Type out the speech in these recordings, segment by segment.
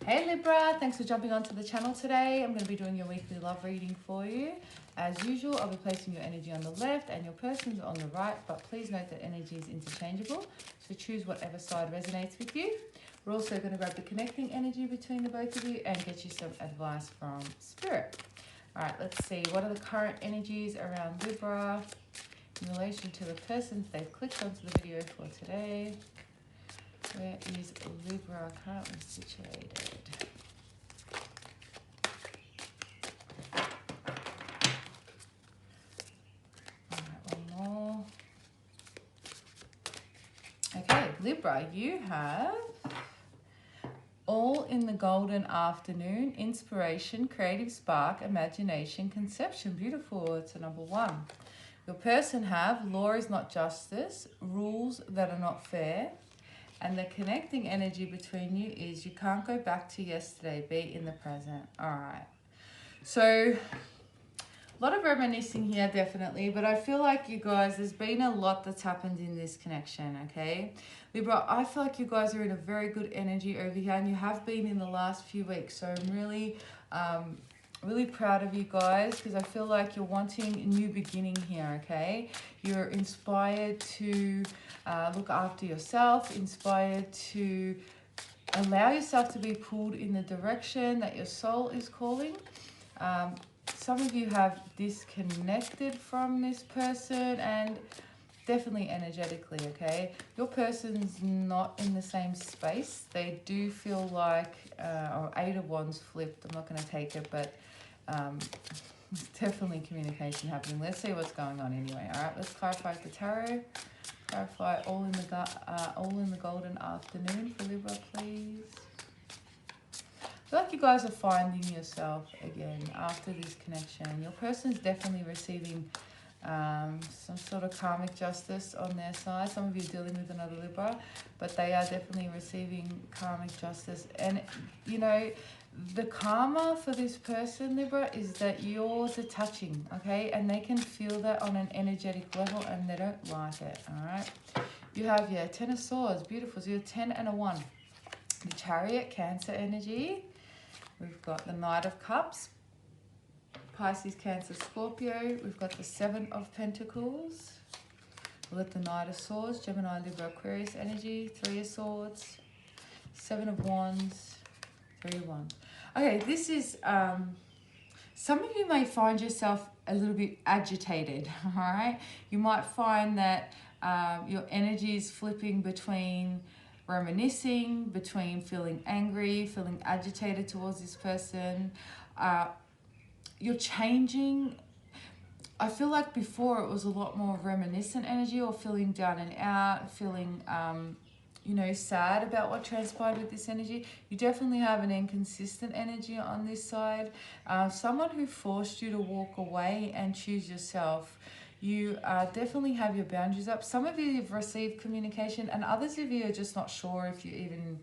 Hey Libra, thanks for jumping onto the channel today. I'm going to be doing your weekly love reading for you. As usual, I'll be placing your energy on the left and your person's on the right, but please note that energy is interchangeable, so choose whatever side resonates with you. We're also going to grab the connecting energy between the both of you and get you some advice from Spirit. Alright, let's see. What are the current energies around Libra in relation to the persons they've clicked onto the video for today? Where is Libra currently situated? Alright, one more. Okay, Libra, you have all in the golden afternoon, inspiration, creative spark, imagination, conception. Beautiful. It's a number one. Your person have law is not justice, rules that are not fair. And the connecting energy between you is you can't go back to yesterday, be in the present. All right. So a lot of reminiscing here, definitely, but I feel like you guys, there's been a lot that's happened in this connection, okay? Libra, I feel like you guys are in a very good energy over here, and you have been in the last few weeks, so I'm really proud of you guys, because I feel like you're wanting a new beginning here, okay? You're inspired to look after yourself, inspired to allow yourself to be pulled in the direction that your soul is calling. Some of you have disconnected from this person, and definitely energetically, okay? Your person's not in the same space. They do feel like, or Eight of Wands flipped, I'm not going to take it, but there's definitely communication happening. Let's see what's going on anyway. All right, let's clarify the tarot. Clarify all in the golden afternoon for Libra, please. I feel like you guys are finding yourself again after this connection. Your person's definitely receiving some sort of karmic justice on their side. Some of you are dealing with another Libra, but they are definitely receiving karmic justice. And, you know, the karma for this person, Libra, is that you're detaching, okay? And they can feel that on an energetic level, and they don't like it, all right? You have, yeah, 10 of Swords, beautiful. So you're 10 and a 1. The Chariot, Cancer energy. We've got the Knight of Cups, Pisces, Cancer, Scorpio. We've got the 7 of Pentacles. We've got the Knight of Swords, Gemini, Libra, Aquarius energy, 3 of Swords, 7 of Wands, 3 of Wands. Okay, this is, some of you may find yourself a little bit agitated, all right? You might find that your energy is flipping between reminiscing, between feeling angry, feeling agitated towards this person. You're changing. I feel like before it was a lot more reminiscent energy, or feeling down and out, feeling you know, sad about what transpired with this energy. You definitely have an inconsistent energy on this side. Someone who forced you to walk away and choose yourself. You definitely have your boundaries up. Some of you have received communication, and others of you are just not sure if you even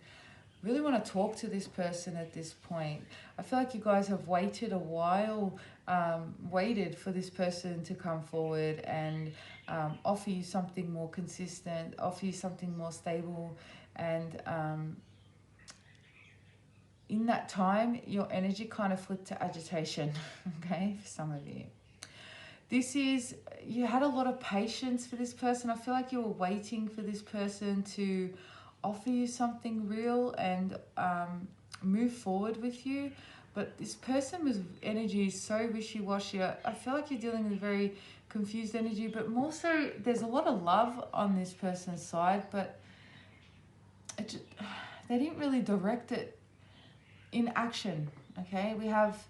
really want to talk to this person at this point. I feel like you guys have waited a while, waited for this person to come forward and offer you something more consistent, offer you something more stable, and in that time, your energy kind of flipped to agitation, okay, for some of you. This is, you had a lot of patience for this person. I feel like you were waiting for this person to offer you something real and move forward with you. But this person was energy is so wishy-washy. I feel like you're dealing with very confused energy, but more so there's a lot of love on this person's side, but it just, they didn't really direct it in action, okay? We have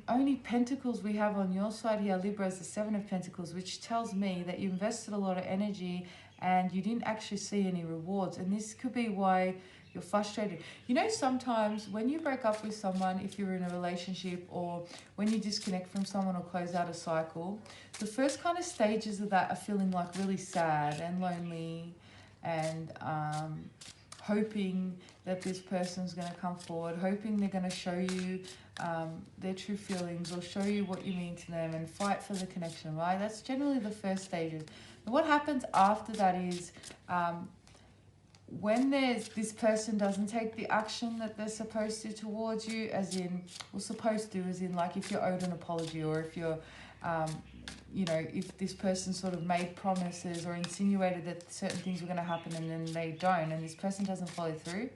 only Pentacles we have on your side here, Libra, is the 7 of Pentacles, which tells me that you invested a lot of energy and you didn't actually see any rewards. And this could be why you're frustrated. You know, sometimes when you break up with someone, if you're in a relationship, or when you disconnect from someone or close out a cycle, the first kind of stages of that are feeling like really sad and lonely, and hoping that this person's going to come forward, hoping they're going to show you their true feelings, or show you what you mean to them, and fight for the connection, right? That's generally the first stages. And what happens after that is when this person doesn't take the action that they're supposed to towards you, as in, well, supposed to, as in like if you're owed an apology, or if you're, you know, if this person sort of made promises or insinuated that certain things were going to happen and then they don't, and this person doesn't follow through,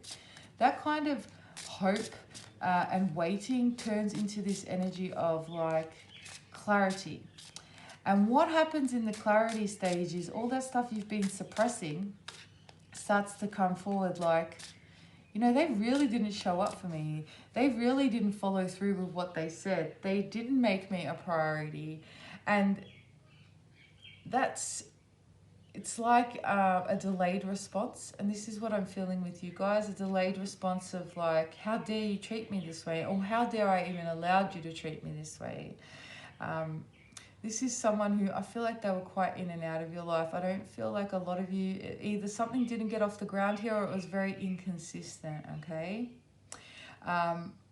that kind of hope and waiting turns into this energy of like clarity. And what happens in the clarity stage is all that stuff you've been suppressing starts to come forward, like, you know, they really didn't show up for me. They really didn't follow through with what they said. They didn't make me a priority. And it's like a delayed response. And this is what I'm feeling with you guys, a delayed response of like, how dare you treat me this way? Or how dare I even allowed you to treat me this way? This is someone who I feel like they were quite in and out of your life. I don't feel like a lot of you, either something didn't get off the ground here or it was very inconsistent, okay?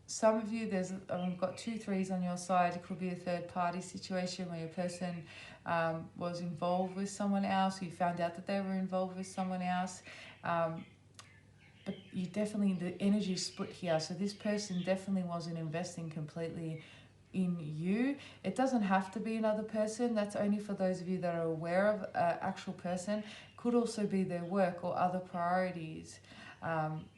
Some of you, I've got 2 3s on your side. It could be a third party situation where your person was involved with someone else, or you found out that they were involved with someone else. But you definitely, the energy split here. So this person definitely wasn't investing completely in you. It doesn't have to be another person. That's only for those of you that are aware of an actual person. Could also be their work or other priorities.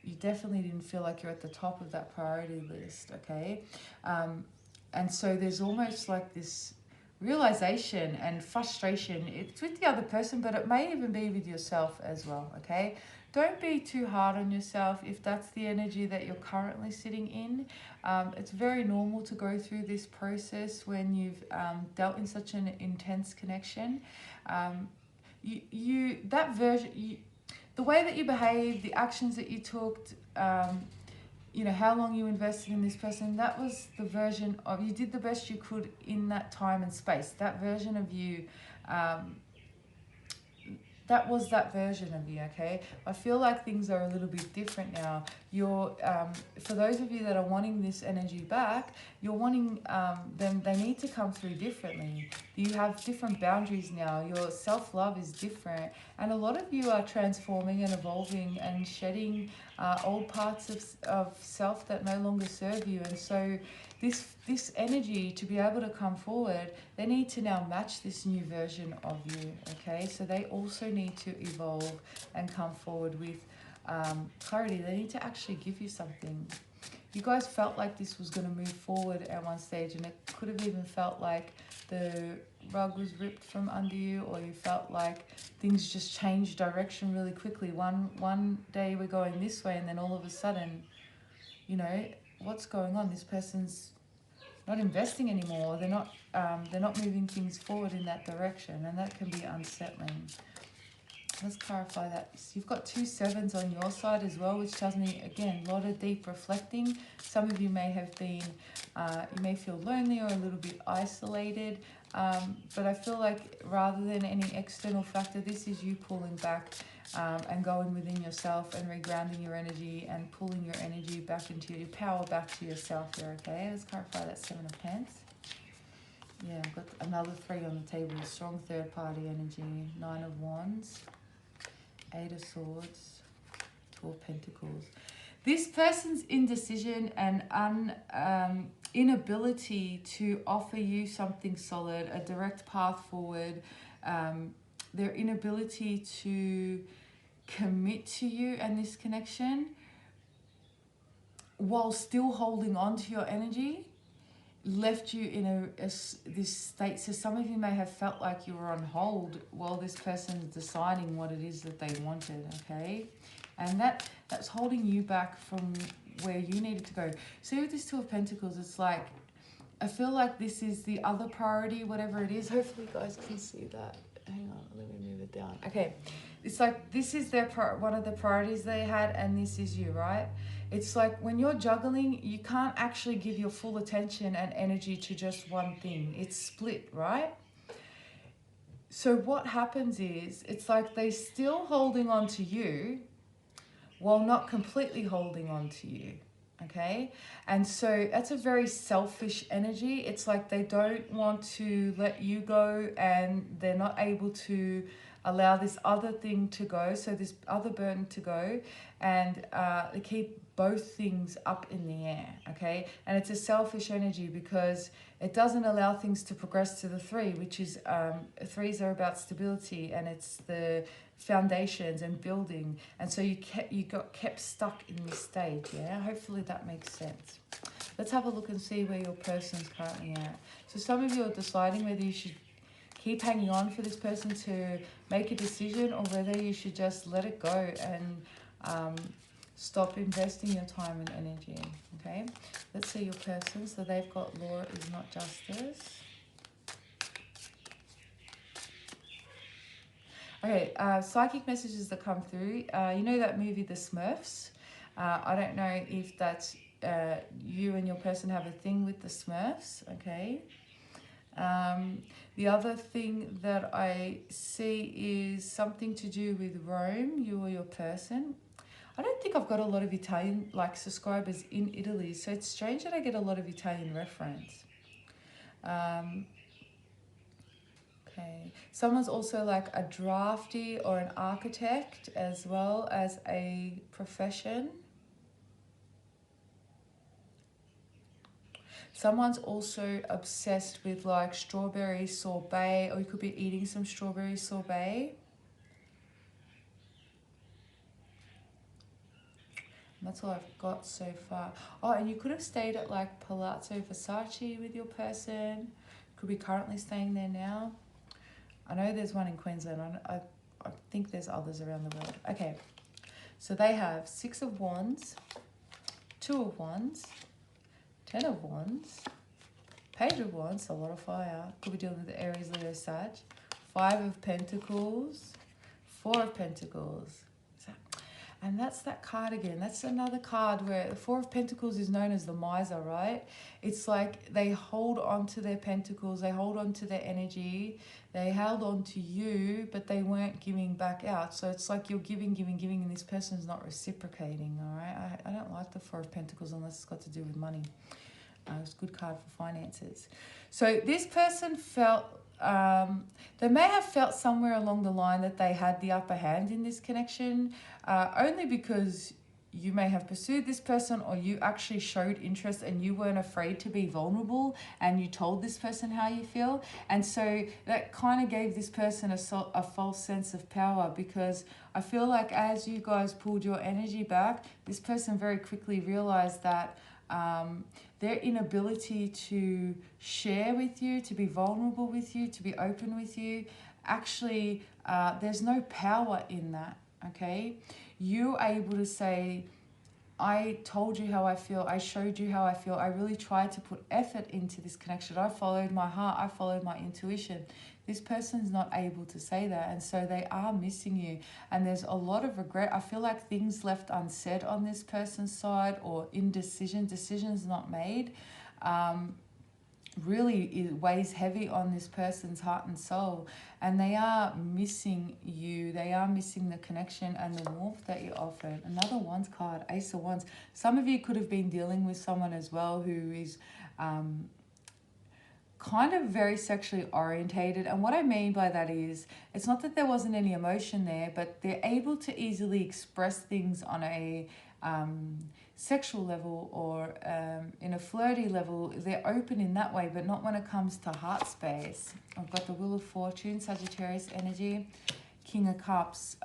You definitely didn't feel like you're at the top of that priority list, okay? And so there's almost like this realization and frustration. It's with the other person, but it may even be with yourself as well, okay? Don't be too hard on yourself if that's the energy that you're currently sitting in. It's very normal to go through this process when you've dealt in such an intense connection. The way that you behaved, the actions that you took, you know, how long you invested in this person, that was the version of, you did the best you could in that time and space. That version of you, that was that version of you, okay? I feel like things are a little bit different now. You're, for those of you that are wanting this energy back, you're wanting them, they need to come through differently. You have different boundaries now. Your self-love is different. And a lot of you are transforming and evolving and shedding old parts of self that no longer serve you. And so this energy, to be able to come forward, they need to now match this new version of you, okay? So they also need to evolve and come forward with clarity. They need to actually give you something. You guys felt like this was going to move forward at one stage, and it could have even felt like the rug was ripped from under you, or you felt like things just changed direction really quickly. One day we're going this way, and then all of a sudden, you know, what's going on? This person's not investing anymore. They're not moving things forward in that direction, and that can be unsettling. Let's clarify that. So you've got 2 7s on your side as well, which tells me, again, a lot of deep reflecting. Some of you may have been, you may feel lonely or a little bit isolated, but I feel like rather than any external factor, this is you pulling back and going within yourself and regrounding your energy and pulling your energy back into your power, back to yourself here, okay? Let's clarify that 7 of Pence. Yeah, I've got another 3 on the table, strong third party energy, 9 of Wands, 8 of Swords, 2 of Pentacles. This person's indecision and inability to offer you something solid, a direct path forward, their inability to commit to you and this connection while still holding on to your energy, left you in this state. So some of you may have felt like you were on hold while this person's deciding what it is that they wanted, okay? And that's holding you back from where you needed to go. See, with this 2 of Pentacles, it's like, I feel like this is the other priority, whatever it is. Hopefully you guys can see that. Hang on, let me move it down. Okay, it's like this is their one of the priorities they had, and this is you, right? It's like when you're juggling, you can't actually give your full attention and energy to just one thing. It's split, right? So what happens is, it's like they're still holding on to you while not completely holding on to you, okay? And so that's a very selfish energy. It's like they don't want to let you go, and they're not able to allow this other thing to go, so this other burden to go, and keep both things up in the air, okay? And it's a selfish energy because it doesn't allow things to progress to the 3, which is, 3s are about stability, and it's the foundations and building. And so you got kept stuck in this stage, yeah? Hopefully that makes sense. Let's have a look and see where your person's currently at. So some of you are deciding whether you should keep hanging on for this person to make a decision, or whether you should just let it go and stop investing your time and energy, okay? Let's see your person. So they've got law is not justice. Okay, psychic messages that come through. You know that movie, The Smurfs? I don't know if that's you and your person have a thing with the Smurfs, okay? The other thing that I see is something to do with Rome, you or your person. I don't think I've got a lot of Italian subscribers in Italy, so it's strange that I get a lot of Italian reference. Okay, someone's also like a drafty or an architect as well as a profession. Someone's also obsessed with like strawberry sorbet, or you could be eating some strawberry sorbet. And that's all I've got so far. Oh, and you could have stayed at like Palazzo Versace with your person. Could be currently staying there now. I know there's one in Queensland. I think there's others around the world. Okay, so they have 6 of Wands, 2 of Wands, 10 of Wands, Page of Wands, a lot of fire. Could be dealing with Aries, Leo, Sag. 5 of Pentacles, 4 of Pentacles. And that's that card again. That's another card where the 4 of Pentacles is known as the miser, right? It's like they hold on to their pentacles, they hold on to their energy, they held on to you, but they weren't giving back out. So it's like you're giving, and this person's not reciprocating, all right? I don't like the 4 of Pentacles unless it's got to do with money. It's a good card for finances. So this person felt, they may have felt somewhere along the line that they had the upper hand in this connection, only because you may have pursued this person, or you actually showed interest and you weren't afraid to be vulnerable and you told this person how you feel. And so that kind of gave this person a false sense of power, because I feel like as you guys pulled your energy back, this person very quickly realized that their inability to share with you, to be vulnerable with you, to be open with you, actually there's no power in that, okay? You're able to say, I told you how I feel, I showed you how I feel, I really tried to put effort into this connection, I followed my heart, I followed my intuition. This person's not able to say that, and so they are missing you. And there's a lot of regret. I feel like things left unsaid on this person's side, or indecision, decisions not made, really it weighs heavy on this person's heart and soul. And they are missing you. They are missing the connection and the warmth that you offered. Another Wands card, Ace of Wands. Some of you could have been dealing with someone as well who is kind of very sexually orientated. And what I mean by that is, it's not that there wasn't any emotion there, but they're able to easily express things on a sexual level, or in a flirty level. They're open in that way, but not when it comes to heart space. I've got the Wheel of Fortune, Sagittarius energy, King of Cups,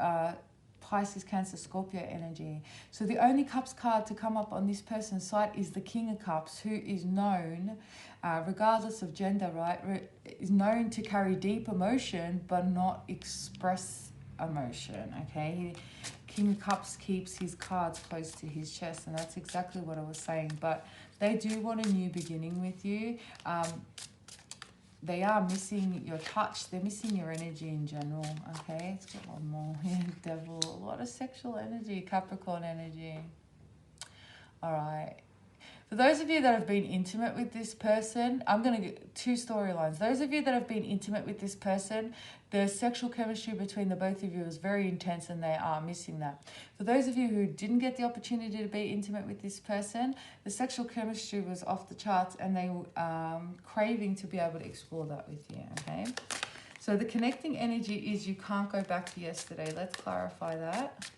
Pisces, Cancer, Scorpio energy. So the only Cups card to come up on this person's side is the King of Cups, who is known, regardless of gender, right, is known to carry deep emotion but not express emotion, okay? King of Cups keeps his cards close to his chest, and that's exactly what I was saying. But they do want a new beginning with you. They are missing your touch. They're missing your energy in general, okay? Let's get one more. Yeah, Devil. A lot of sexual energy, Capricorn energy. All right. For those of you that have been intimate with this person, I'm going to get 2 storylines. Those of you that have been intimate with this person, the sexual chemistry between the both of you is very intense, and they are missing that. For those of you who didn't get the opportunity to be intimate with this person, the sexual chemistry was off the charts, and they were craving to be able to explore that with you, okay? So the connecting energy is you can't go back to yesterday. Let's clarify that.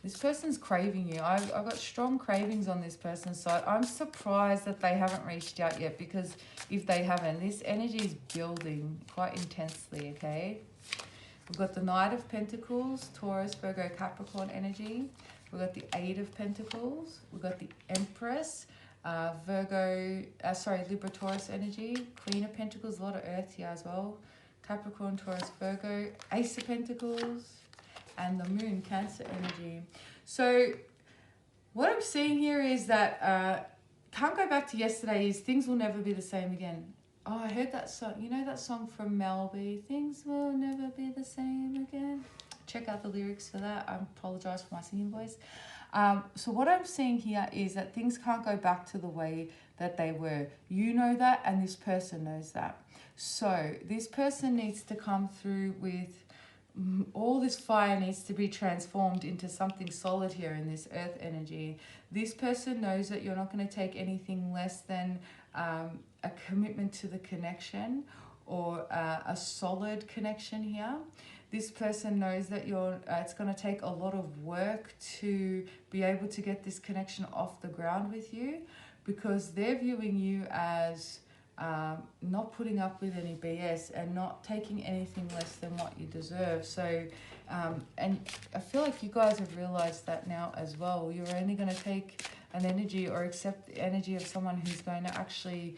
This person's craving you. I've got strong cravings on this person's side. I'm surprised that they haven't reached out yet, because if they haven't, this energy is building quite intensely, okay? We've got the Knight of Pentacles, Taurus, Virgo, Capricorn energy. We've got the Eight of Pentacles. We've got the Empress, Libra, Taurus energy. Queen of Pentacles, a lot of Earth here as well. Capricorn, Taurus, Virgo, Ace of Pentacles, and the Moon, Cancer energy. So what I'm seeing here is that can't go back to yesterday is things will never be the same again. Oh, I heard that song. You know that song from Mel B? Things will never be the same again. Check out the lyrics for that. I apologize for my singing voice. So what I'm seeing here is that things can't go back to the way that they were. You know that, and this person knows that. So this person needs to come through with all this fire needs to be transformed into something solid here in this earth energy. This person knows that you're not going to take anything less than a commitment to the connection, or a solid connection here. This person knows that it's going to take a lot of work to be able to get this connection off the ground with you, because they're viewing you as not putting up with any BS and not taking anything less than what you deserve. So, and I feel like you guys have realized that now as well. You're only going to take an energy or accept the energy of someone who's going to actually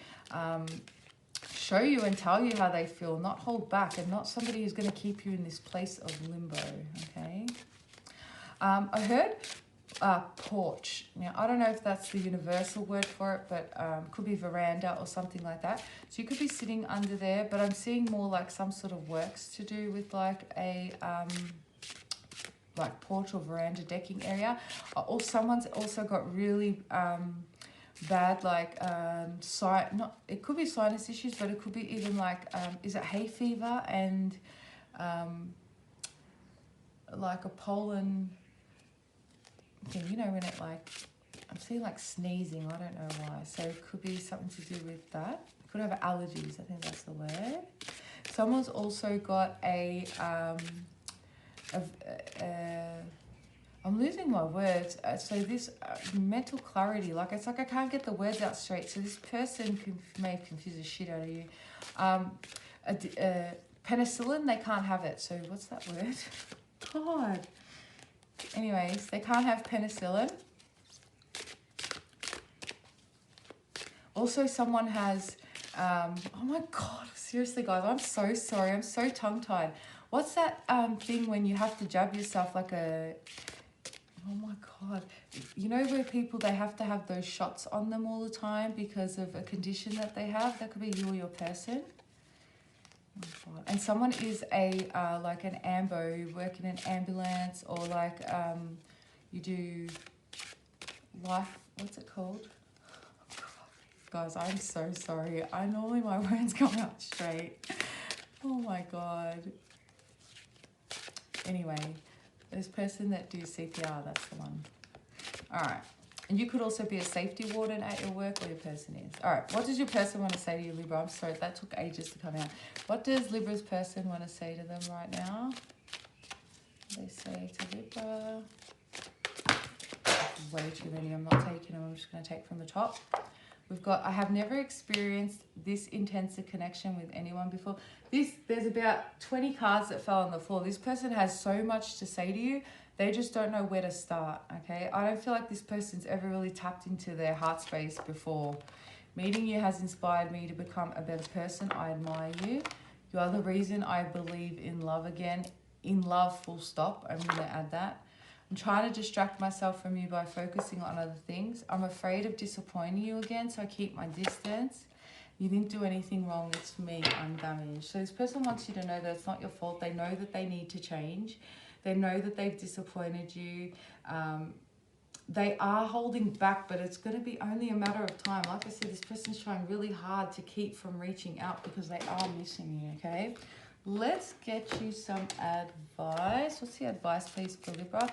show you and tell you how they feel, not hold back, and not somebody who's going to keep you in this place of limbo, okay? I heard porch. Now, I don't know if that's the universal word for it, but could be veranda or something like that. So you could be sitting under there, but I'm seeing more like some sort of works to do with like a like porch or veranda decking area. Or someone's also got really bad like it could be sinus issues, but it could be even like is it hay fever and like a pollen thing, you know, when it like, I'm seeing like sneezing, I don't know why. So it could be something to do with that. Could have allergies, I think that's the word. Someone's also got I'm losing my words. So this mental clarity, like it's like I can't get the words out straight. So this person may confuse the shit out of you. Penicillin, they can't have it. So what's that word? God. Anyways, they can't have penicillin. Also, someone has, oh my God, seriously guys, I'm so sorry. I'm so tongue-tied. What's that thing when you have to jab yourself like a, oh my God. You know where people, they have to have those shots on them all the time because of a condition that they have? That could be you or your person. Oh God. And someone is like an ambo, you work in an ambulance, or like you do life, what's it called? Guys, I'm so sorry. Normally my words come out straight. Oh my God. Anyway, this person that do CPR, that's the one. All right. And you could also be a safety warden at your work, or your person is. All right. What does your person want to say to you, Libra? I'm sorry, that took ages to come out. What does Libra's person want to say to them right now? They say to Libra. Way too many. I'm not taking them. I'm just going to take from the top. We've got, I have never experienced this intense a connection with anyone before. There's about 20 cards that fell on the floor. This person has so much to say to you. They just don't know where to start, okay? I don't feel like this person's ever really tapped into their heart space before. Meeting you has inspired me to become a better person. I admire you. You are the reason I believe in love again. In love, full stop. I'm going to add that. I'm trying to distract myself from you by focusing on other things. I'm afraid of disappointing you again, so I keep my distance. You didn't do anything wrong. It's me. I'm damaged. So this person wants you to know that it's not your fault. They know that they need to change. They know that they've disappointed you. They are holding back, but it's going to be only a matter of time. Like I said, this person's trying really hard to keep from reaching out because they are missing you, okay? Let's get you some advice. What's the advice, please, for Libra?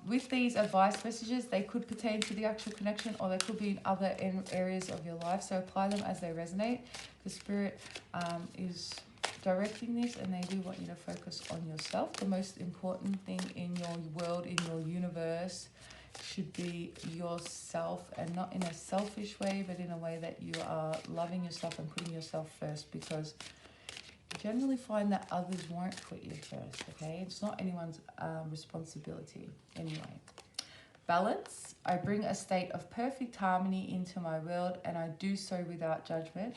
With these advice messages, they could pertain to the actual connection, or they could be in other areas of your life. So apply them as they resonate. The Spirit is directing this, and they do want you to focus on yourself. The most important thing in your world, in your universe, should be yourself, and not in a selfish way, but in a way that you are loving yourself and putting yourself first, because you generally find that others won't put you first, okay? It's not anyone's responsibility anyway. Balance. I bring a state of perfect harmony into my world, and I do so without judgment.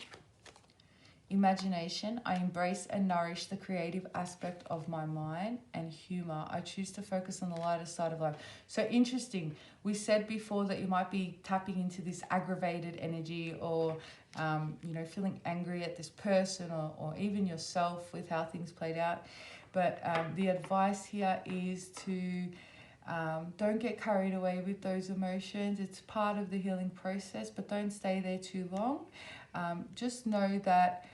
Imagination. I embrace and nourish the creative aspect of my mind. And humor. I choose to focus on the lighter side of life. So interesting. We said before that you might be tapping into this aggravated energy, or you know, feeling angry at this person, or even yourself with how things played out. But the advice here is to don't get carried away with those emotions. It's part of the healing process, but don't stay there too long. Just know that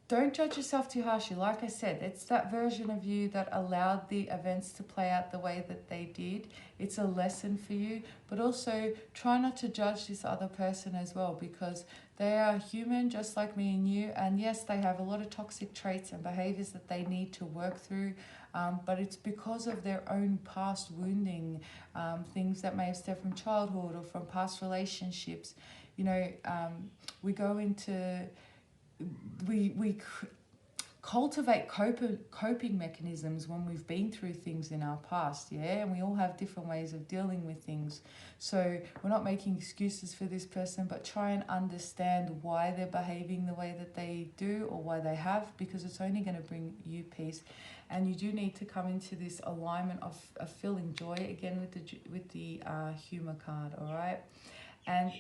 don't judge yourself too harshly. Like I said, it's that version of you that allowed the events to play out the way that they did. It's a lesson for you, but also try not to judge this other person as well, because they are human just like me and you. And yes, they have a lot of toxic traits and behaviors that they need to work through, but it's because of their own past wounding, things that may have stemmed from childhood or from past relationships. You know, we go into... We cultivate coping mechanisms when we've been through things in our past, yeah? And we all have different ways of dealing with things. So we're not making excuses for this person, but try and understand why they're behaving the way that they do, or why they have, because it's only going to bring you peace. And you do need to come into this alignment of feeling joy again with the humor card, all right? And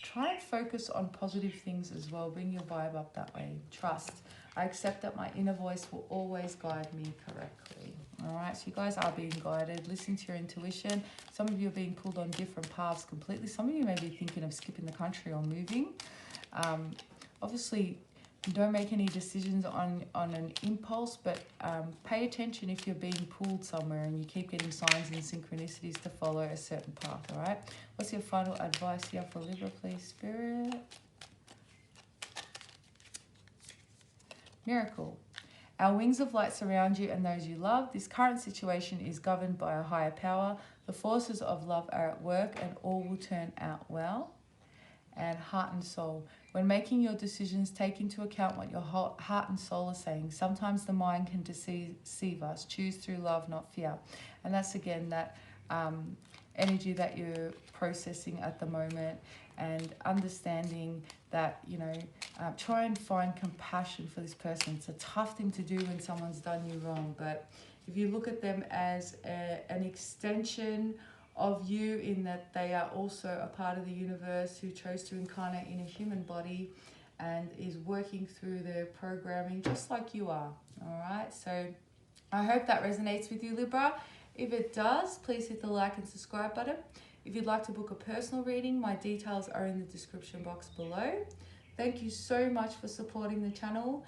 try and focus on positive things as well. Bring your vibe up that way. Trust. I accept that my inner voice will always guide me correctly. All right, so you guys are being guided. Listen to your intuition. Some of you are being pulled on different paths completely. Some of you may be thinking of skipping the country or moving. Obviously, don't make any decisions on an impulse, but pay attention if you're being pulled somewhere and you keep getting signs and synchronicities to follow a certain path, all right? What's your final advice here for Libra, please, Spirit? Miracle. Our wings of light surround you and those you love. This current situation is governed by a higher power. The forces of love are at work, and all will turn out well. And heart and soul. When making your decisions, take into account what your heart and soul are saying. Sometimes the mind can deceive us. Choose through love, not fear. And that's again that energy that you're processing at the moment, and understanding that, you know, try and find compassion for this person. It's a tough thing to do when someone's done you wrong, but if you look at them as an extension of you, in that they are also a part of the universe who chose to incarnate in a human body and is working through their programming just like you are, all right? So I hope that resonates with you, Libra. If it does, please hit the like and subscribe button. If you'd like to book a personal reading, my details are in the description box below. Thank you so much for supporting the channel.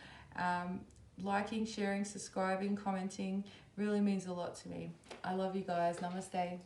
Liking, sharing, subscribing, commenting really means a lot to me. I love you guys. Namaste.